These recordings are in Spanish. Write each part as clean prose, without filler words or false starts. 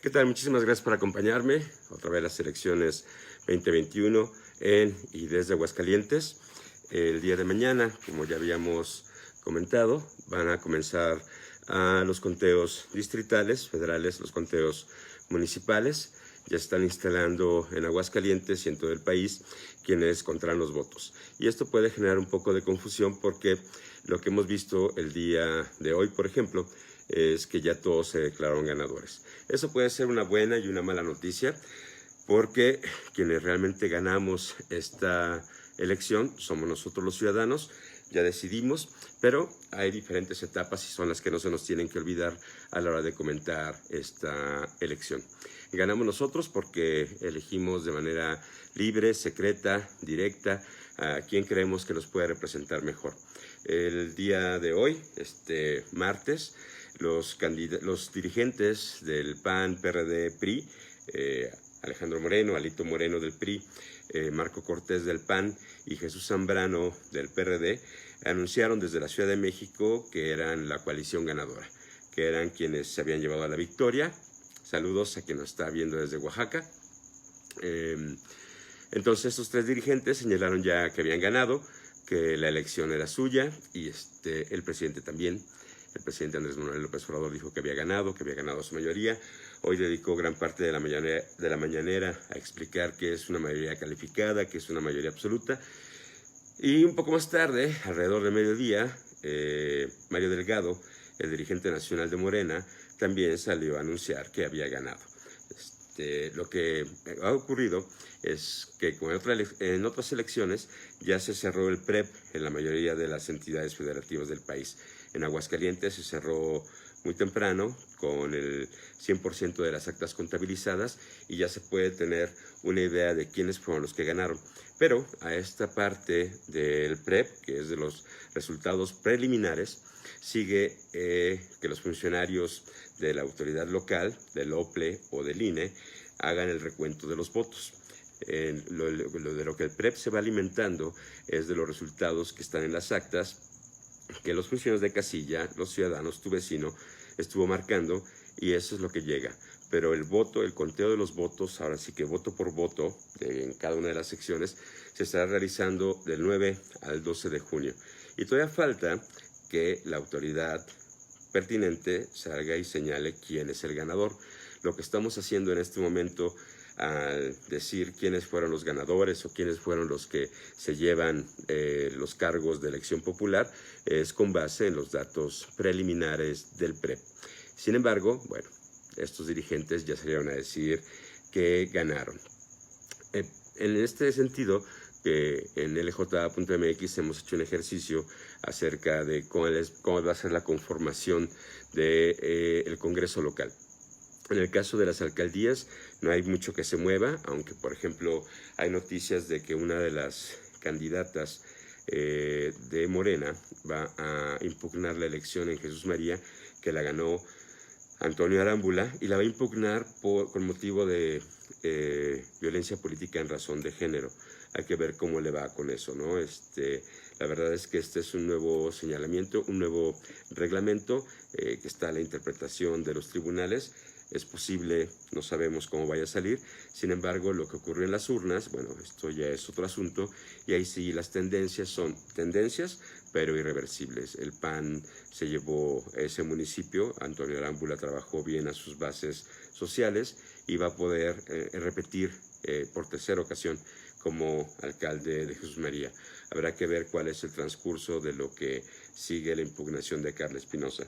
¿Qué tal? Muchísimas gracias por acompañarme. Otra vez las elecciones 2021 en y desde Aguascalientes. El día de mañana, como ya habíamos comentado, van a comenzar los conteos distritales, federales, los conteos municipales. Ya se están instalando en Aguascalientes y en todo el país quienes contarán los votos. Y esto puede generar un poco de confusión porque lo que hemos visto el día de hoy, por ejemplo, es que ya todos se declararon ganadores. Eso puede ser una buena y una mala noticia, porque quienes realmente ganamos esta elección somos nosotros los ciudadanos, ya decidimos, pero hay diferentes etapas y son las que no se nos tienen que olvidar a la hora de comentar esta elección. Ganamos nosotros porque elegimos de manera libre, secreta, directa, a quien creemos que nos puede representar mejor. El día de hoy, martes, los dirigentes del PAN, PRD, PRI, Alejandro Moreno, Alito Moreno del PRI, Marco Cortés del PAN y Jesús Zambrano del PRD, anunciaron desde la Ciudad de México que eran la coalición ganadora, que eran quienes se habían llevado a la victoria. Saludos a quien nos está viendo desde Oaxaca. Entonces estos tres dirigentes señalaron ya que habían ganado, que la elección era suya y el presidente también. El presidente Andrés Manuel López Obrador dijo que había ganado a su mayoría. Hoy dedicó gran parte de la mañanera a explicar que es una mayoría calificada, que es una mayoría absoluta. Y un poco más tarde, alrededor de mediodía, Mario Delgado, el dirigente nacional de Morena, también salió a anunciar que había ganado. Lo que ha ocurrido es que en otras elecciones ya se cerró el PREP en la mayoría de las entidades federativas del país. En Aguascalientes se cerró muy temprano con el 100% de las actas contabilizadas y ya se puede tener una idea de quiénes fueron los que ganaron. Pero a esta parte del PREP, que es de los resultados preliminares, sigue que los funcionarios de la autoridad local, del OPLE o del INE, hagan el recuento de los votos. Lo que el PREP se va alimentando es de los resultados que están en las actas, que los funcionarios de casilla, los ciudadanos, tu vecino, estuvo marcando, y eso es lo que llega. Pero el voto, el conteo de los votos, ahora sí que voto por voto, en cada una de las secciones, se estará realizando del 9 al 12 de junio. Y todavía falta que la autoridad pertinente salga y señale quién es el ganador. Lo que estamos haciendo en este momento al decir quiénes fueron los ganadores o quiénes fueron los que se llevan los cargos de elección popular es con base en los datos preliminares del PREP. Sin embargo, bueno, estos dirigentes ya salieron a decir que ganaron. En este sentido, en LJ.mx hemos hecho un ejercicio acerca de cómo va a ser la conformación del Congreso local. En el caso de las alcaldías no hay mucho que se mueva, aunque por ejemplo hay noticias de que una de las candidatas de Morena va a impugnar la elección en Jesús María, que la ganó Antonio Arámbula, y la va a impugnar con motivo de violencia política en razón de género. Hay que ver cómo le va con eso, ¿no? La verdad es que este es un nuevo señalamiento, un nuevo reglamento que está a la interpretación de los tribunales. Es posible, no sabemos cómo vaya a salir. Sin embargo, lo que ocurrió en las urnas, bueno, esto ya es otro asunto, y ahí sí las tendencias son tendencias, pero irreversibles. El PAN se llevó ese municipio, Antonio Arámbula trabajó bien a sus bases sociales y va a poder repetir por tercera ocasión como alcalde de Jesús María. Habrá que ver cuál es el transcurso de lo que sigue la impugnación de Carla Espinosa.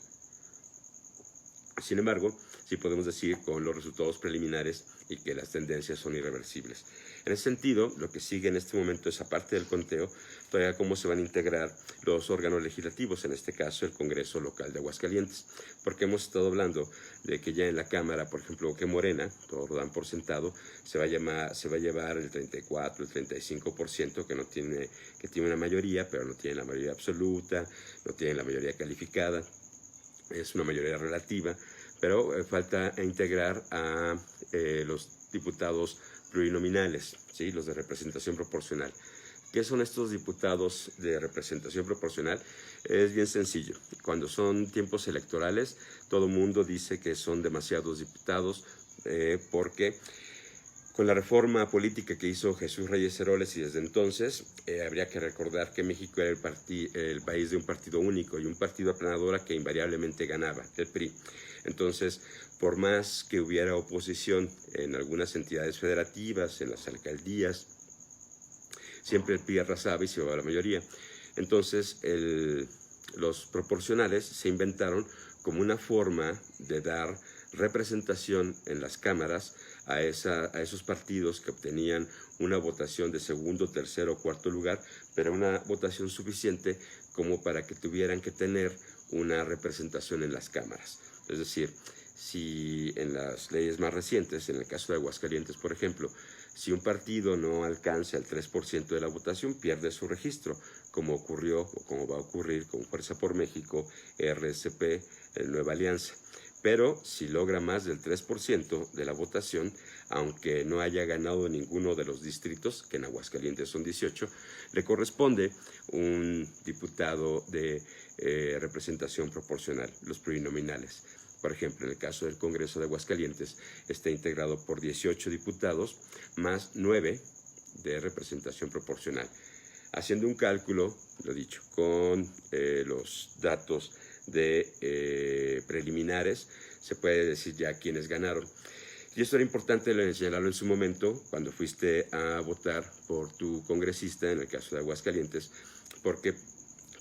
Sin embargo, sí podemos decir con los resultados preliminares y que las tendencias son irreversibles. En ese sentido, lo que sigue en este momento es, aparte del conteo, todavía cómo se van a integrar los órganos legislativos, en este caso el Congreso local de Aguascalientes, porque hemos estado hablando de que ya en la Cámara, por ejemplo, que Morena, todos lo dan por sentado, se va a llevar el 34, el 35%, que tiene una mayoría, pero no tiene la mayoría absoluta, no tiene la mayoría calificada. Es una mayoría relativa, pero falta integrar a los diputados plurinominales, ¿sí? Los de representación proporcional. ¿Qué son estos diputados de representación proporcional? Es bien sencillo. Cuando son tiempos electorales, todo el mundo dice que son demasiados diputados, porque con la reforma política que hizo Jesús Reyes Heroles y desde entonces, habría que recordar que México era el país de un partido único y un partido aplanadora que invariablemente ganaba, el PRI. Entonces, por más que hubiera oposición en algunas entidades federativas, en las alcaldías, siempre el PRI arrasaba y se llevaba la mayoría. Entonces, los proporcionales se inventaron como una forma de dar representación en las cámaras a esos partidos que obtenían una votación de segundo, tercero o cuarto lugar, pero una votación suficiente como para que tuvieran que tener una representación en las cámaras. Es decir, si en las leyes más recientes, en el caso de Aguascalientes, por ejemplo, si un partido no alcanza el 3% de la votación, pierde su registro, como ocurrió o como va a ocurrir con Fuerza por México, RSP, Nueva Alianza. Pero si logra más del 3% de la votación, aunque no haya ganado ninguno de los distritos, que en Aguascalientes son 18, le corresponde un diputado de representación proporcional, los plurinominales. Por ejemplo, en el caso del Congreso de Aguascalientes, está integrado por 18 diputados más 9 de representación proporcional. Haciendo un cálculo, lo dicho, con los datos de preliminares, se puede decir ya quiénes ganaron. Y esto era importante señalarlo en su momento, cuando fuiste a votar por tu congresista, en el caso de Aguascalientes, porque,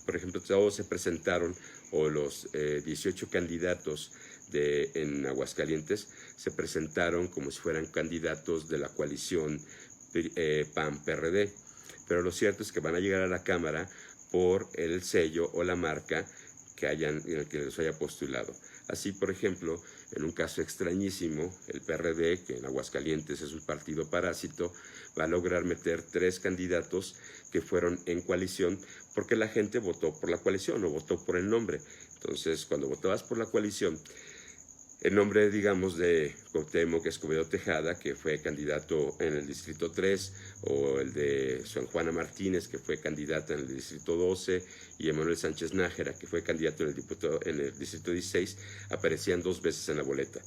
por ejemplo, todos se presentaron, o los 18 candidatos en Aguascalientes se presentaron como si fueran candidatos de la coalición PAN-PRD. Pero lo cierto es que van a llegar a la Cámara por el sello o la marca en el que les haya postulado. Así, por ejemplo, en un caso extrañísimo, el PRD, que en Aguascalientes es un partido parásito, va a lograr meter 3 candidatos que fueron en coalición porque la gente votó por la coalición o votó por el nombre. Entonces, cuando votabas por la coalición, el nombre, digamos, de Cuauhtémoc Escobedo Tejada, que fue candidato en el Distrito 3, o el de San Juana Martínez, que fue candidata en el Distrito 12, y Emanuel Sánchez Nájera, que fue candidato en el Distrito 16, aparecían 2 veces en la boleta,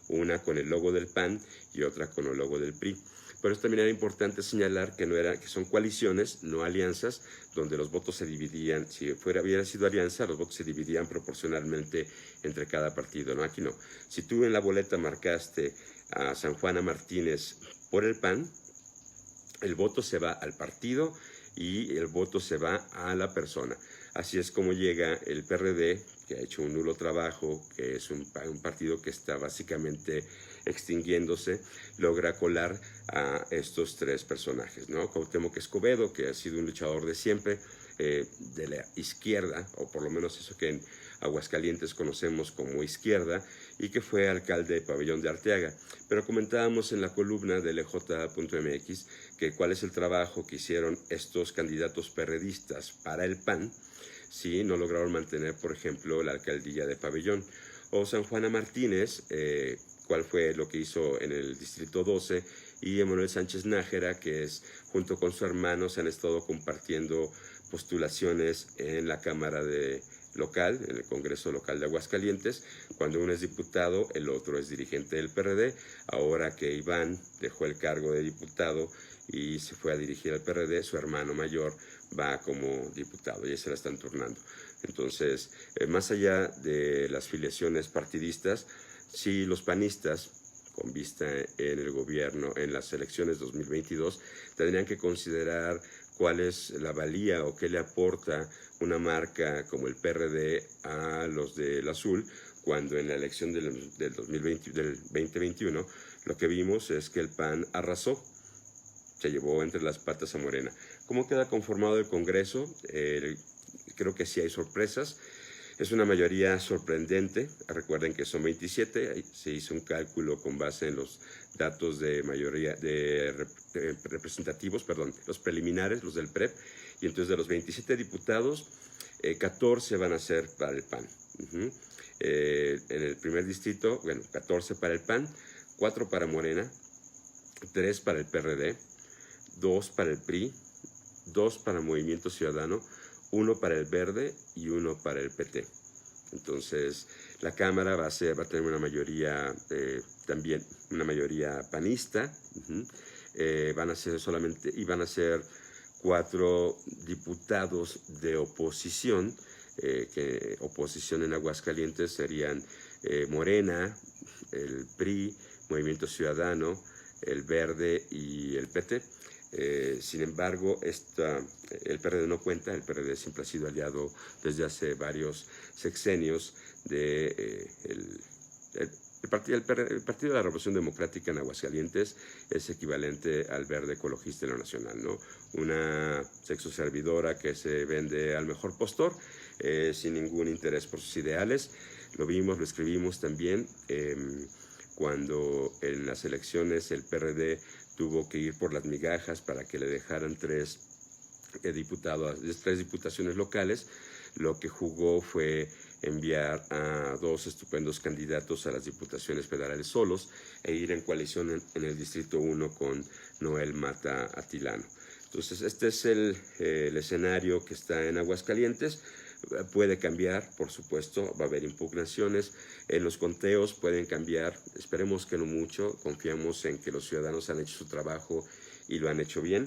una con el logo del PAN y otra con el logo del PRI. Por eso también era importante señalar que son coaliciones, no alianzas, donde los votos se dividían. Si hubiera sido alianza, los votos se dividían proporcionalmente entre cada partido, ¿no? Aquí no. Si tú en la boleta marcaste a San Juana Martínez por el PAN, el voto se va al partido y el voto se va a la persona. Así es como llega el PRD, que ha hecho un nulo trabajo, que es un partido que está básicamente extinguiéndose, logra colar a estos 3 personajes, ¿no? Cuauhtémoc Escobedo, que ha sido un luchador de siempre, de la izquierda, o por lo menos eso que en Aguascalientes conocemos como izquierda, y que fue alcalde de Pabellón de Arteaga. Pero comentábamos en la columna de LJ.mx que cuál es el trabajo que hicieron estos candidatos perredistas para el PAN, si no lograron mantener, por ejemplo, la alcaldía de Pabellón. O San Juana Martínez, cuál fue lo que hizo en el Distrito 12, y Emanuel Sánchez Nájera, que junto con su hermano se han estado compartiendo postulaciones en la Cámara local, en el Congreso local de Aguascalientes. Cuando uno es diputado, el otro es dirigente del PRD. Ahora que Iván dejó el cargo de diputado y se fue a dirigir al PRD, su hermano mayor va como diputado y ahí se la están turnando. Entonces, más allá de las filiaciones partidistas, si los panistas, con vista en el gobierno, en las elecciones 2022, tendrían que considerar cuál es la valía o qué le aporta una marca como el PRD a los del azul, cuando en la elección del 2021 lo que vimos es que el PAN arrasó, se llevó entre las patas a Morena. ¿Cómo queda conformado el Congreso? Creo que sí hay sorpresas. Es una mayoría sorprendente. Recuerden que son 27. Se hizo un cálculo con base en los datos de mayoría representativos, los preliminares, los del PREP. Y entonces de los 27 diputados, 14 van a ser para el PAN. En el primer distrito, 14 para el PAN, 4 para Morena, 3 para el PRD, 2 para el PRI, 2 para Movimiento Ciudadano, 1 para el Verde y 1 para el PT. Entonces, La Cámara va a tener una mayoría, también una mayoría panista. Van a ser 4 diputados de oposición, que oposición en Aguascalientes serían Morena, el PRI, Movimiento Ciudadano, el Verde y el PT. Sin embargo, el PRD no cuenta. El PRD siempre ha sido aliado desde hace varios sexenios el Partido de la Revolución Democrática en Aguascalientes. Es equivalente al Verde Ecologista en lo nacional, ¿no? Una sexoservidora que se vende al mejor postor, sin ningún interés por sus ideales. Lo vimos, lo escribimos también cuando en las elecciones el PRD tuvo que ir por las migajas para que le dejaran 3 diputaciones locales. Lo que jugó fue enviar a 2 estupendos candidatos a las diputaciones federales solos e ir en coalición en el Distrito 1 con Noel Mata Atilano. Entonces, este es el escenario que está en Aguascalientes. Puede cambiar, por supuesto, va a haber impugnaciones. En los conteos pueden cambiar, esperemos que no mucho, confiamos en que los ciudadanos han hecho su trabajo y lo han hecho bien.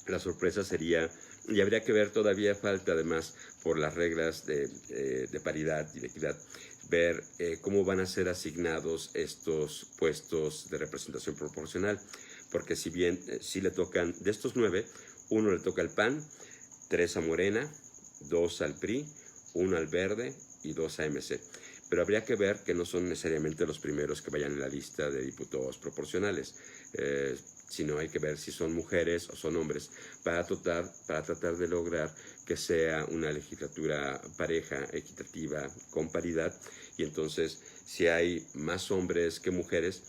La sorpresa sería, y habría que ver, todavía falta además por las reglas de paridad y de equidad, ver cómo van a ser asignados estos puestos de representación proporcional, porque si bien sí le tocan, de estos 9, 1 le toca al PAN, 3 a Morena, 2 al PRI, 1 al Verde y 2 a MC. Pero habría que ver que no son necesariamente los primeros que vayan en la lista de diputados proporcionales, sino hay que ver si son mujeres o son hombres para tratar de lograr que sea una legislatura pareja, equitativa, con paridad. Y entonces, si hay más hombres que mujeres,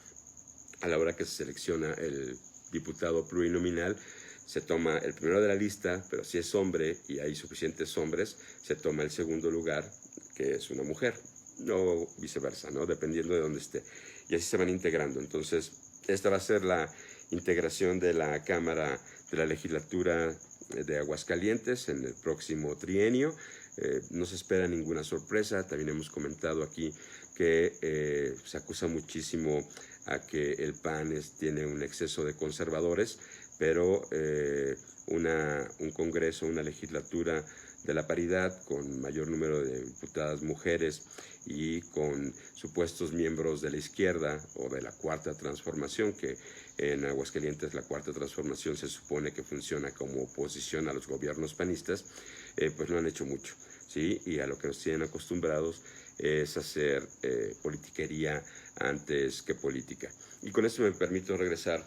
a la hora que se selecciona el diputado plurinominal, se toma el primero de la lista, pero si es hombre y hay suficientes hombres, se toma el segundo lugar, que es una mujer, no viceversa, ¿no? Dependiendo de dónde esté. Y así se van integrando. Entonces, esta va a ser la integración de la Cámara de la Legislatura de Aguascalientes en el próximo trienio. No se espera ninguna sorpresa. También hemos comentado aquí que se acusa muchísimo a que el PAN tiene un exceso de conservadores, pero un Congreso, una legislatura de la paridad con mayor número de diputadas mujeres y con supuestos miembros de la izquierda o de la Cuarta Transformación, que en Aguascalientes la Cuarta Transformación se supone que funciona como oposición a los gobiernos panistas, pues no han hecho mucho, ¿sí? Y a lo que nos tienen acostumbrados es hacer politiquería antes que política. Y con esto me permito regresar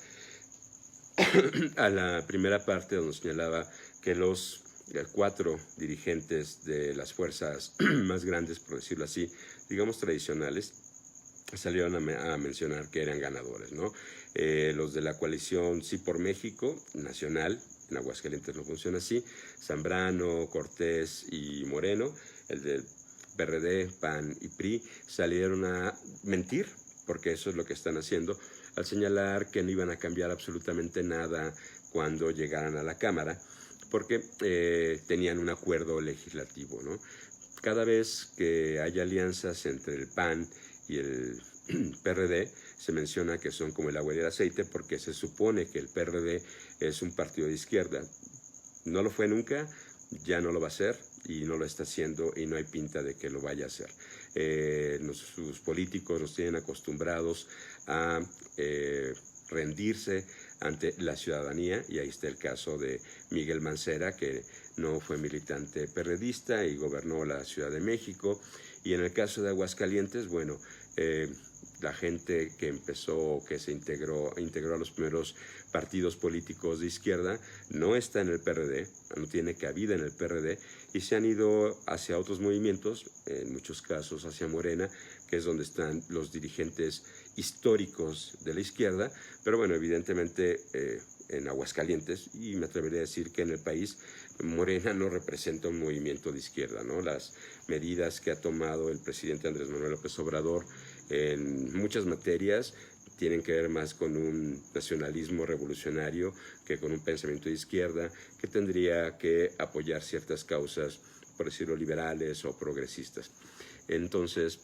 a la primera parte donde señalaba que los 4 dirigentes de las fuerzas más grandes, por decirlo así, digamos tradicionales, salieron a mencionar que eran ganadores, ¿no? Los de la coalición Sí por México, nacional, en Aguascalientes no funciona así, Zambrano, Cortés y Moreno, el del PRD, PAN y PRI, salieron a mentir, porque eso es lo que están haciendo, al señalar que no iban a cambiar absolutamente nada cuando llegaran a la Cámara, porque tenían un acuerdo legislativo, ¿no? Cada vez que hay alianzas entre el PAN y el PRD, se menciona que son como el agua y el aceite, porque se supone que el PRD es un partido de izquierda. No lo fue nunca, ya no lo va a ser, y no lo está haciendo, y no hay pinta de que lo vaya a hacer. Sus políticos nos tienen acostumbrados a rendirse ante la ciudadanía, y ahí está el caso de Miguel Mancera, que no fue militante perredista y gobernó la Ciudad de México. Y en el caso de Aguascalientes, bueno, la gente que se integró a los primeros partidos políticos de izquierda no está en el PRD, no tiene cabida en el PRD, y se han ido hacia otros movimientos, en muchos casos hacia Morena, que es donde están los dirigentes históricos de la izquierda. Pero bueno, evidentemente en Aguascalientes, y me atrevería a decir que en el país, Morena no representa un movimiento de izquierda, ¿no? Las medidas que ha tomado el presidente Andrés Manuel López Obrador en muchas materias tienen que ver más con un nacionalismo revolucionario que con un pensamiento de izquierda que tendría que apoyar ciertas causas, por decirlo, liberales o progresistas. Entonces,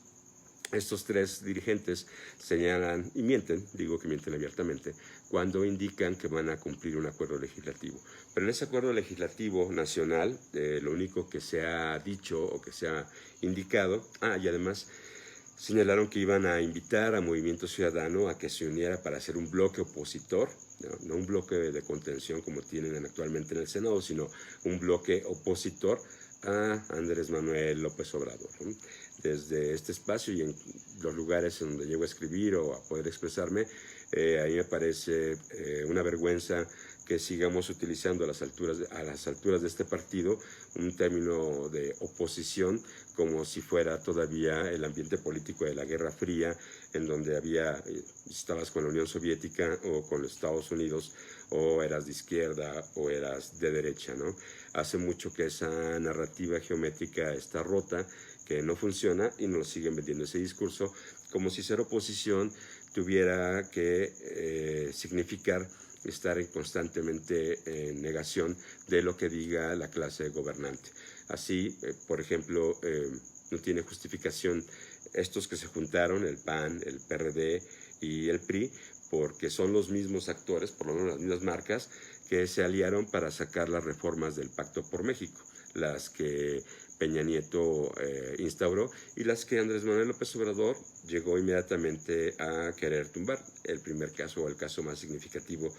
estos tres dirigentes señalan y mienten, digo que mienten abiertamente, cuando indican que van a cumplir un acuerdo legislativo. Pero en ese acuerdo legislativo nacional, lo único que se ha dicho o que se ha indicado, y además señalaron que iban a invitar a Movimiento Ciudadano a que se uniera para hacer un bloque opositor, no un bloque de contención como tienen actualmente en el Senado, sino un bloque opositor a Andrés Manuel López Obrador, ¿no? Desde este espacio y en los lugares en donde llego a escribir o a poder expresarme, a mí me parece una vergüenza que sigamos utilizando a las alturas de este partido un término de oposición como si fuera todavía el ambiente político de la Guerra Fría, en donde estabas con la Unión Soviética o con los Estados Unidos, o eras de izquierda o eras de derecha, ¿no? Hace mucho que esa narrativa geométrica está rota, que no funciona, y nos siguen vendiendo ese discurso como si ser oposición tuviera que significar estar constantemente en negación de lo que diga la clase gobernante. Así, por ejemplo, no tiene justificación estos que se juntaron, el PAN, el PRD y el PRI, porque son los mismos actores, por lo menos las mismas marcas, que se aliaron para sacar las reformas del Pacto por México, las que Peña Nieto instauró y las que Andrés Manuel López Obrador llegó inmediatamente a querer tumbar. El primer caso, o el caso más significativo,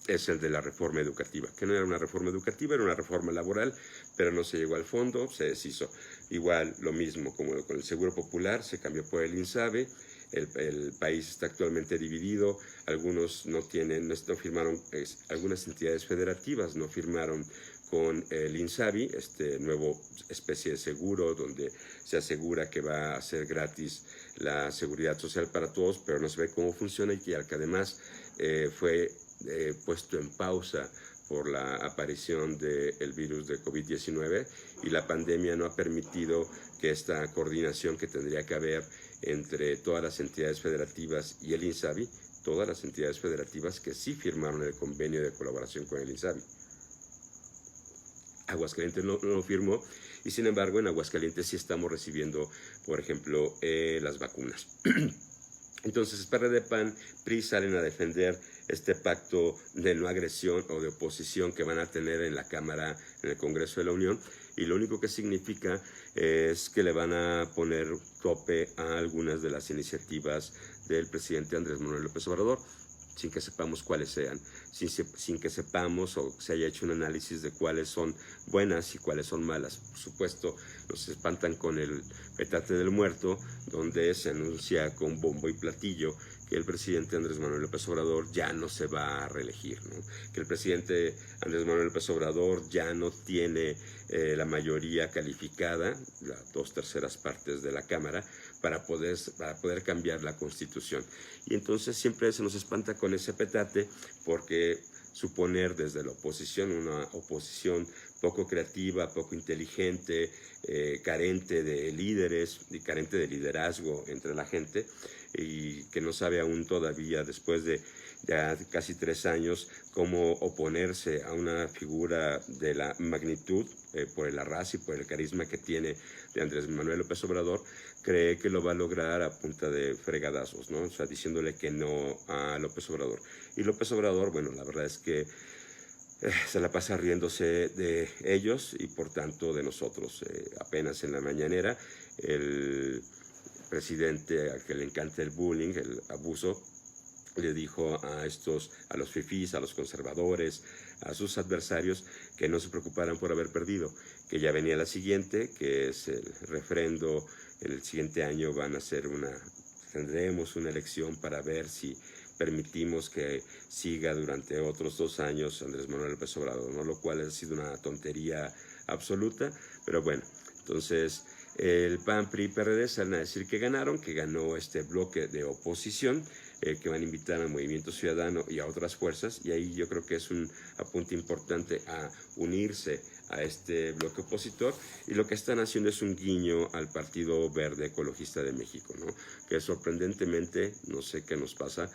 es el de la reforma educativa, que no era una reforma educativa, era una reforma laboral, pero no se llegó al fondo, se deshizo. Igual, lo mismo como con el Seguro Popular, se cambió por el INSABI. El país está actualmente dividido, algunos no firmaron, algunas entidades federativas no firmaron con el INSABI, este nuevo especie de seguro donde se asegura que va a ser gratis la seguridad social para todos, pero no se ve cómo funciona y que además fue puesto en pausa por la aparición del virus de COVID-19 y la pandemia no ha permitido que esta coordinación que tendría que haber entre todas las entidades federativas y el INSABI, todas las entidades federativas que sí firmaron el convenio de colaboración con el INSABI. Aguascalientes no lo firmó y sin embargo en Aguascalientes sí estamos recibiendo, por ejemplo, las vacunas. Entonces, PRD, PAN, PRI salen a defender este pacto de no agresión o de oposición que van a tener en la Cámara, en el Congreso de la Unión, y lo único que significa es que le van a poner tope a algunas de las iniciativas del presidente Andrés Manuel López Obrador, sin que sepamos cuáles sean, sin que sepamos o se haya hecho un análisis de cuáles son buenas y cuáles son malas. Por supuesto, nos espantan con el petate del muerto, donde se anuncia con bombo y platillo que el presidente Andrés Manuel López Obrador ya no se va a reelegir, ¿no? Que el presidente Andrés Manuel López Obrador ya no tiene la mayoría calificada, las 2/3 partes de la Cámara, para poder cambiar la Constitución. Y entonces siempre se nos espanta con ese petate, porque suponer desde la oposición, una oposición poco creativa, poco inteligente, carente de líderes y carente de liderazgo entre la gente, y que no sabe aún todavía, después de ya casi 3 años, cómo oponerse a una figura de la magnitud, por el arras y por el carisma que tiene de Andrés Manuel López Obrador, cree que lo va a lograr a punta de fregadazos, ¿no? O sea, diciéndole que no a López Obrador. Y López Obrador, bueno, la verdad es que se la pasa riéndose de ellos y por tanto de nosotros. Apenas en la mañanera, el presidente, al que le encanta el bullying, el abuso, le dijo a los fifís, a los conservadores, a sus adversarios, que no se preocuparan por haber perdido, que ya venía la siguiente, que es el refrendo. En el siguiente año tendremos una elección para ver si permitimos que siga durante otros 2 años Andrés Manuel López Obrador, ¿no? Lo cual ha sido una tontería absoluta, pero bueno, entonces el PAN, PRI y PRD salen a decir que ganaron, que ganó este bloque de oposición, que van a invitar al Movimiento Ciudadano y a otras fuerzas, y ahí yo creo que es un apunte importante a unirse a este bloque opositor, y lo que están haciendo es un guiño al Partido Verde Ecologista de México, ¿no? Que sorprendentemente, no sé qué nos pasa,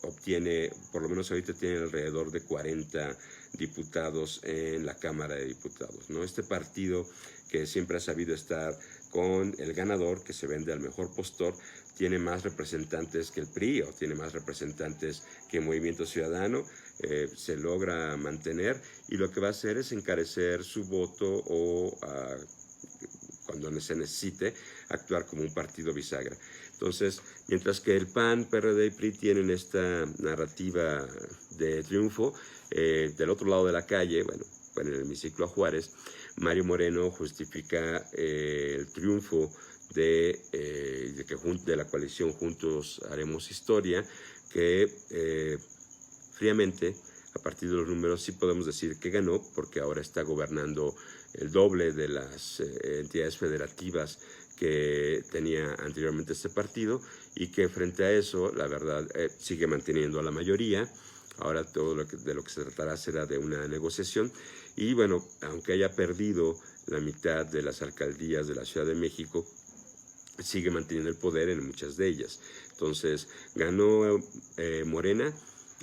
obtiene, por lo menos ahorita tiene alrededor de 40 diputados en la Cámara de Diputados, ¿no? Este partido que siempre ha sabido estar con el ganador, que se vende al mejor postor, tiene más representantes que el PRI o tiene más representantes que el Movimiento Ciudadano, se logra mantener, y lo que va a hacer es encarecer su voto o cuando se necesite actuar como un partido bisagra. Entonces, mientras que el PAN, PRD y PRI tienen esta narrativa de triunfo, del otro lado de la calle, bueno, en el hemiciclo a Juárez, Mario Moreno justifica el triunfo de la coalición Juntos Haremos Historia, que fríamente, a partir de los números, sí podemos decir que ganó, porque ahora está gobernando el doble de las entidades federativas que tenía anteriormente este partido, y que frente a eso, la verdad, sigue manteniendo a la mayoría. Ahora todo de lo que se tratará será de una negociación, y bueno, aunque haya perdido la mitad de las alcaldías de la Ciudad de México, sigue manteniendo el poder en muchas de ellas. Entonces, ¿ganó Morena?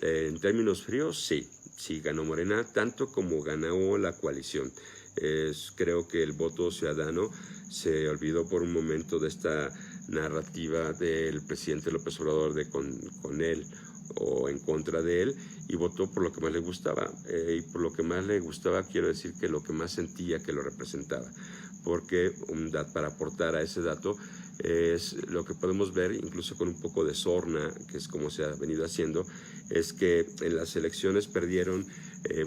En términos fríos, sí ganó Morena, tanto como ganó la coalición. Creo que el voto ciudadano se olvidó por un momento de esta narrativa del presidente López Obrador de con él o en contra de él, y votó por lo que más le gustaba, y por lo que más le gustaba quiero decir que lo que más sentía que lo representaba, porque para aportar a ese dato es lo que podemos ver incluso con un poco de sorna, que es como se ha venido haciendo, es que en las elecciones perdieron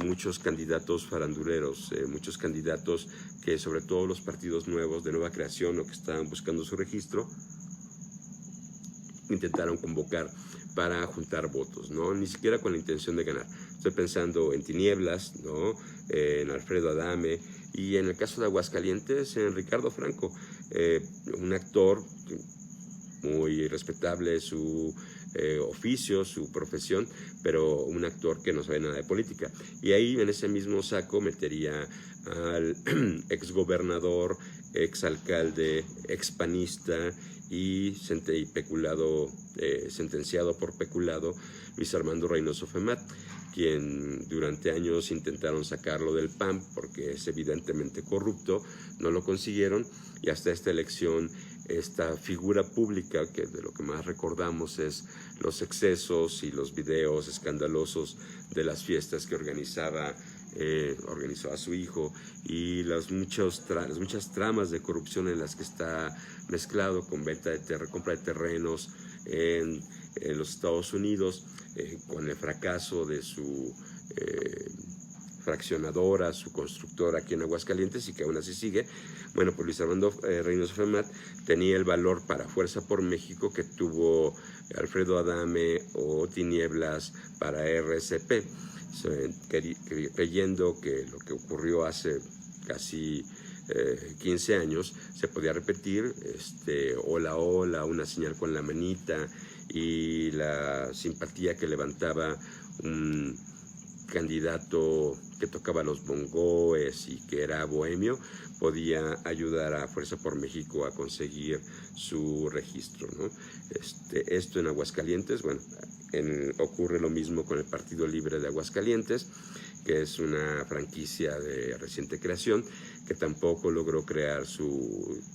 muchos candidatos faranduleros, muchos candidatos que, sobre todo los partidos nuevos de nueva creación o que estaban buscando su registro, intentaron convocar para juntar votos, ¿no? Ni siquiera con la intención de ganar. Estoy pensando en Tinieblas, ¿no? En Alfredo Adame, y en el caso de Aguascalientes, en Ricardo Franco, un actor muy respetable, su oficio, su profesión, pero un actor que no sabe nada de política. Y ahí en ese mismo saco metería al exgobernador, exalcalde, expanista y peculado, sentenciado por peculado, Luis Armando Reynoso Femat, quien durante años intentaron sacarlo del PAN porque es evidentemente corrupto, no lo consiguieron, y hasta esta elección esta figura pública, que de lo que más recordamos es los excesos y los videos escandalosos de las fiestas que organizaba su hijo, y las muchas tramas de corrupción en las que está mezclado, con compra de terrenos en los Estados Unidos, con el fracaso de su fraccionadora, su constructora aquí en Aguascalientes, y que aún así sigue. Bueno, pues Luis Armando Reynoso Femat tenía el valor para Fuerza por México que tuvo Alfredo Adame o Tinieblas para RCP, creyendo que lo que ocurrió hace casi 15 años se podía repetir, hola, hola, una señal con la manita, y la simpatía que levantaba un candidato que tocaba los bongoes y que era bohemio, podía ayudar a Fuerza por México a conseguir su registro, ¿no? Esto en Aguascalientes, bueno, ocurre lo mismo con el Partido Libre de Aguascalientes, que es una franquicia de reciente creación, que tampoco logró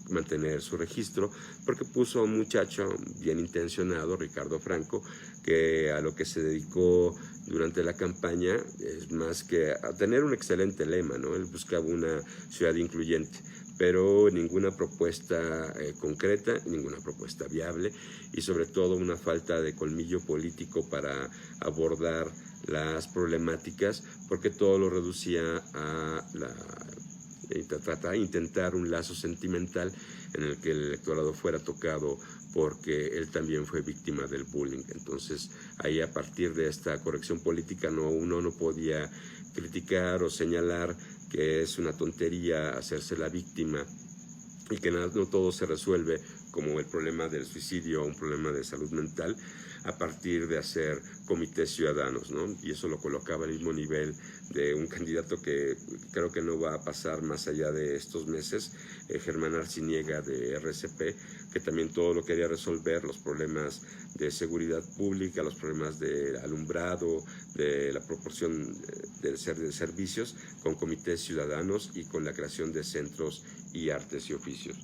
mantener su registro, porque puso a un muchacho bien intencionado, Ricardo Franco, que a lo que se dedicó durante la campaña es más que a tener un excelente lema, ¿no? Él buscaba una ciudad incluyente, pero ninguna propuesta concreta, ninguna propuesta viable, y sobre todo una falta de colmillo político para abordar las problemáticas, porque todo lo reducía a intentar un lazo sentimental en el que el electorado fuera tocado porque él también fue víctima del bullying. Entonces, ahí a partir de esta corrección política uno no podía criticar o señalar que es una tontería hacerse la víctima y que no todo se resuelve como el problema del suicidio o un problema de salud mental a partir de hacer comités ciudadanos, ¿no? Y eso lo colocaba al mismo nivel de un candidato que creo que no va a pasar más allá de estos meses, Germán Arciniega de RCP, que también todo lo quería resolver, los problemas de seguridad pública, los problemas de alumbrado, de la proporción de servicios, con comités ciudadanos y con la creación de centros y artes y oficios.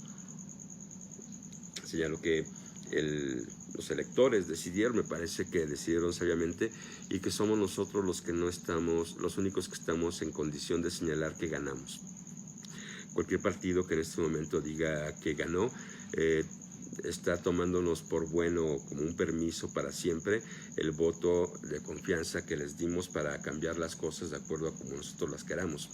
Señaló que los electores decidieron, me parece que decidieron sabiamente, y que somos nosotros los que no estamos, los únicos que estamos en condición de señalar que ganamos. Cualquier partido que en este momento diga que ganó, está tomándonos por bueno, como un permiso para siempre, el voto de confianza que les dimos para cambiar las cosas de acuerdo a como nosotros las queramos.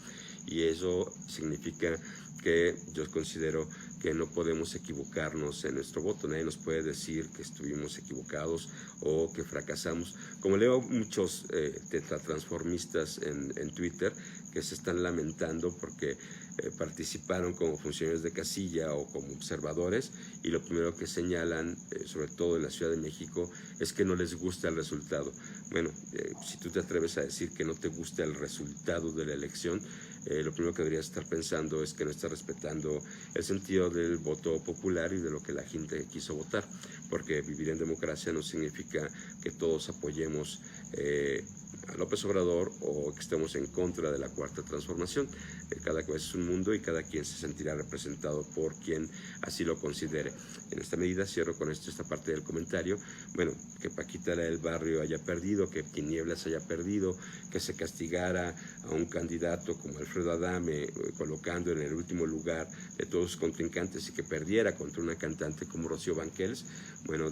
Y eso significa que yo considero que no podemos equivocarnos en nuestro voto. Nadie nos puede decir que estuvimos equivocados o que fracasamos. Como leo muchos tetratransformistas en Twitter que se están lamentando porque participaron como funcionarios de casilla o como observadores, y lo primero que señalan, sobre todo en la Ciudad de México, es que no les gusta el resultado. Bueno, si tú te atreves a decir que no te gusta el resultado de la elección, lo primero que deberías estar pensando es que no estás respetando el sentido del voto popular y de lo que la gente quiso votar, porque vivir en democracia no significa que todos apoyemos a López Obrador o que estemos en contra de la Cuarta Transformación. Cada cabeza es un mundo y cada quien se sentirá representado por quien así lo considere. En esta medida cierro con esta parte del comentario. Bueno, que Paquita la del Barrio haya perdido, que Tinieblas haya perdido, que se castigara a un candidato como Alfredo Adame, colocando en el último lugar de todos sus contrincantes, y que perdiera contra una cantante como Rocío Banquels, bueno,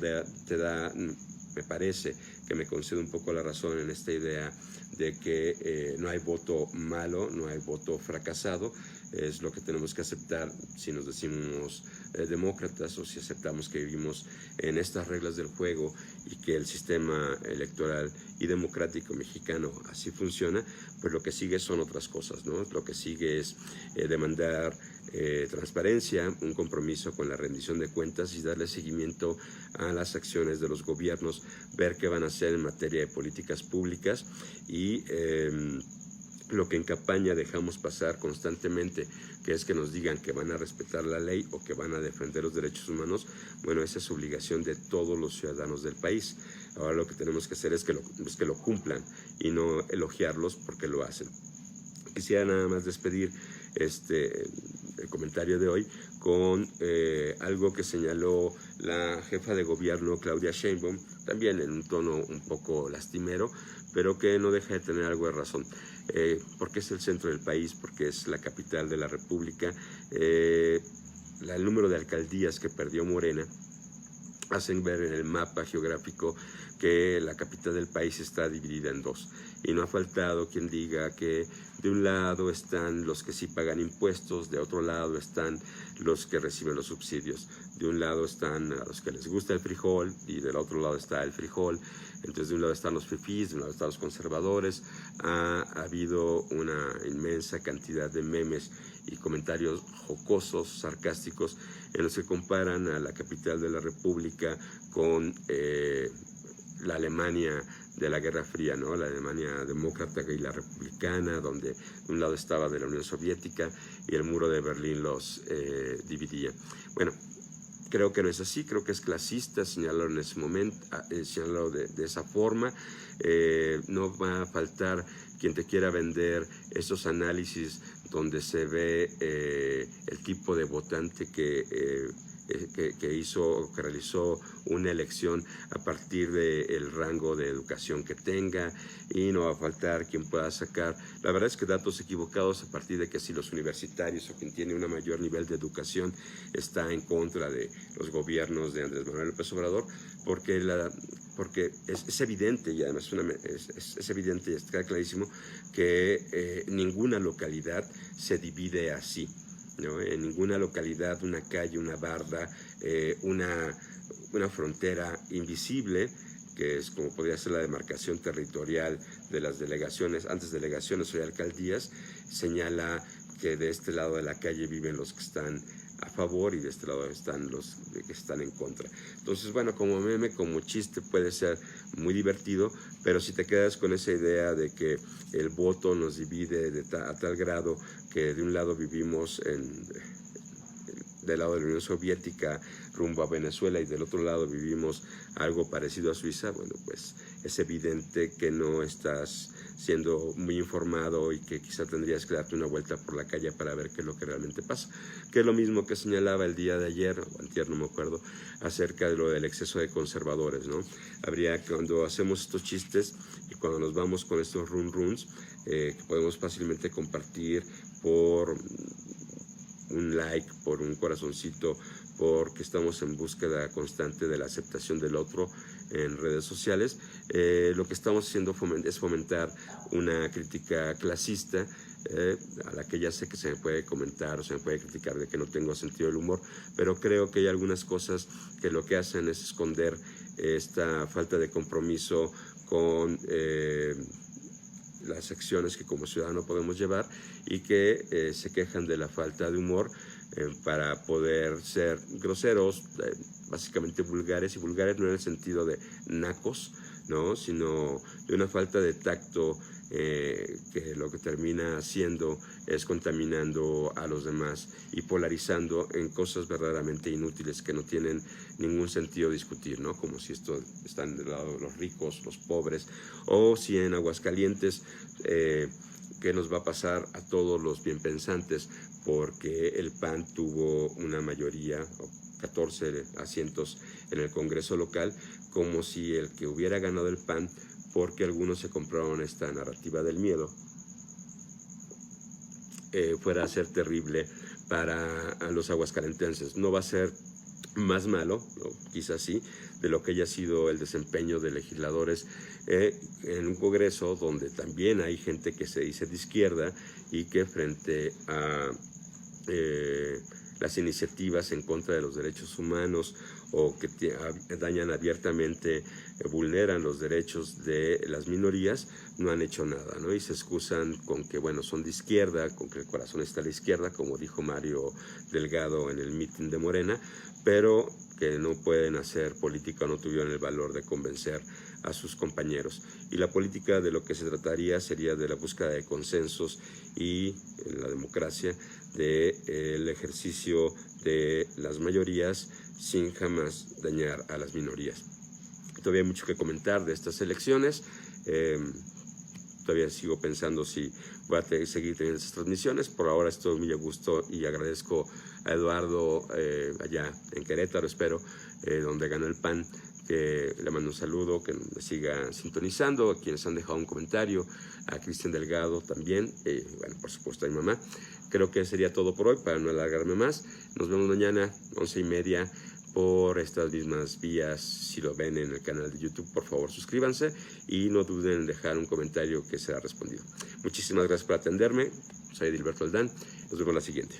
me parece que me concede un poco la razón en esta idea de que no hay voto malo, no hay voto fracasado. Es lo que tenemos que aceptar si nos decimos demócratas, o si aceptamos que vivimos en estas reglas del juego y que el sistema electoral y democrático mexicano así funciona. Pues lo que sigue son otras cosas, ¿no? Lo que sigue es demandar transparencia, un compromiso con la rendición de cuentas y darle seguimiento a las acciones de los gobiernos, ver qué van a hacer en materia de políticas públicas, y lo que en campaña dejamos pasar constantemente, que es que nos digan que van a respetar la ley o que van a defender los derechos humanos. Bueno, esa es obligación de todos los ciudadanos del país. Ahora lo que tenemos que hacer es que lo cumplan y no elogiarlos porque lo hacen. Quisiera nada más despedir el comentario de hoy con algo que señaló la jefa de gobierno, Claudia Sheinbaum, también en un tono un poco lastimero, pero que no deja de tener algo de razón, porque es el centro del país, porque es la capital de la República. El número de alcaldías que perdió Morena hacen ver en el mapa geográfico que la capital del país está dividida en dos, y no ha faltado quien diga que de un lado están los que sí pagan impuestos, de otro lado están los que reciben los subsidios, de un lado están a los que les gusta el frijol y del otro lado está el frijol. Entonces de un lado están los fifís, de un lado están los conservadores. Ha habido una inmensa cantidad de memes y comentarios jocosos, sarcásticos, en los que comparan a la capital de la República con la Alemania de la Guerra Fría, ¿no? La Alemania demócrata y la republicana, donde de un lado estaba de la Unión Soviética y el muro de Berlín los dividía. Bueno, creo que no es así, creo que es clasista señalarlo en ese momento, señalarlo de esa forma. No va a faltar quien te quiera vender esos análisis donde se ve el tipo de votante que realizó una elección a partir del rango de educación que tenga, y no va a faltar quien pueda sacar, la verdad es que datos equivocados a partir de que si los universitarios o quien tiene un mayor nivel de educación está en contra de los gobiernos de Andrés Manuel López Obrador, porque es evidente, y además es evidente y está clarísimo que ninguna localidad se divide así, ¿no? En ninguna localidad, una calle, una barda, una frontera invisible, que es como podría ser la demarcación territorial de las delegaciones, antes delegaciones hoy alcaldías, señala que de este lado de la calle viven los que están a favor y de este lado están los que están en contra. Entonces, bueno, como meme, como chiste puede ser muy divertido, pero si te quedas con esa idea de que el voto nos divide a tal grado que de un lado vivimos del lado de la Unión Soviética rumbo a Venezuela y del otro lado vivimos algo parecido a Suiza, bueno, pues es evidente que no estás siendo muy informado y que quizá tendrías que darte una vuelta por la calle para ver qué es lo que realmente pasa. Que es lo mismo que señalaba el día de ayer, o antier, no me acuerdo, acerca de lo del exceso de conservadores, ¿no? Habría, cuando hacemos estos chistes y cuando nos vamos con estos run-runs, que podemos fácilmente compartir por un like, por un corazoncito, porque estamos en búsqueda constante de la aceptación del otro en redes sociales. Lo que estamos haciendo es fomentar una crítica clasista, a la que ya sé que se me puede comentar o se me puede criticar de que no tengo sentido del humor, pero creo que hay algunas cosas que lo que hacen es esconder esta falta de compromiso con las acciones que como ciudadano podemos llevar y que se quejan de la falta de humor para poder ser groseros, básicamente vulgares, y vulgares no en el sentido de nacos, ¿no? Sino de una falta de tacto que lo que termina haciendo es contaminando a los demás y polarizando en cosas verdaderamente inútiles que no tienen ningún sentido discutir, ¿no? Como si esto están del lado de los ricos, los pobres, o si en Aguascalientes, ¿qué nos va a pasar a todos los bienpensantes? Porque el PAN tuvo una mayoría, 14 asientos en el Congreso local, como si el que hubiera ganado el PAN, porque algunos se compraron esta narrativa del miedo, fuera a ser terrible para los aguascalentenses. No va a ser más malo, quizás sí, de lo que haya sido el desempeño de legisladores en un Congreso donde también hay gente que se dice de izquierda y que frente a las iniciativas en contra de los derechos humanos o que dañan abiertamente, vulneran los derechos de las minorías, no han hecho nada, ¿no? Y se excusan con que, bueno, son de izquierda, con que el corazón está a la izquierda, como dijo Mario Delgado en el mitin de Morena, pero que no pueden hacer política o no tuvieron el valor de convencer a sus compañeros. Y la política de lo que se trataría sería de la búsqueda de consensos y en la democracia del ejercicio de las mayorías sin jamás dañar a las minorías. Todavía hay mucho que comentar de estas elecciones. Todavía sigo pensando si voy a seguir teniendo estas transmisiones. Por ahora estoy muy a gusto y agradezco a Eduardo allá en Querétaro, espero, donde ganó el PAN, que le mando un saludo, que me siga sintonizando, a quienes han dejado un comentario, a Cristian Delgado también, bueno, por supuesto a mi mamá. Creo que sería todo por hoy, para no alargarme más. Nos vemos mañana, 11:30, por estas mismas vías. Si lo ven en el canal de YouTube, por favor suscríbanse y no duden en dejar un comentario que será respondido. Muchísimas gracias por atenderme. Soy Edilberto Aldán. Nos vemos la siguiente.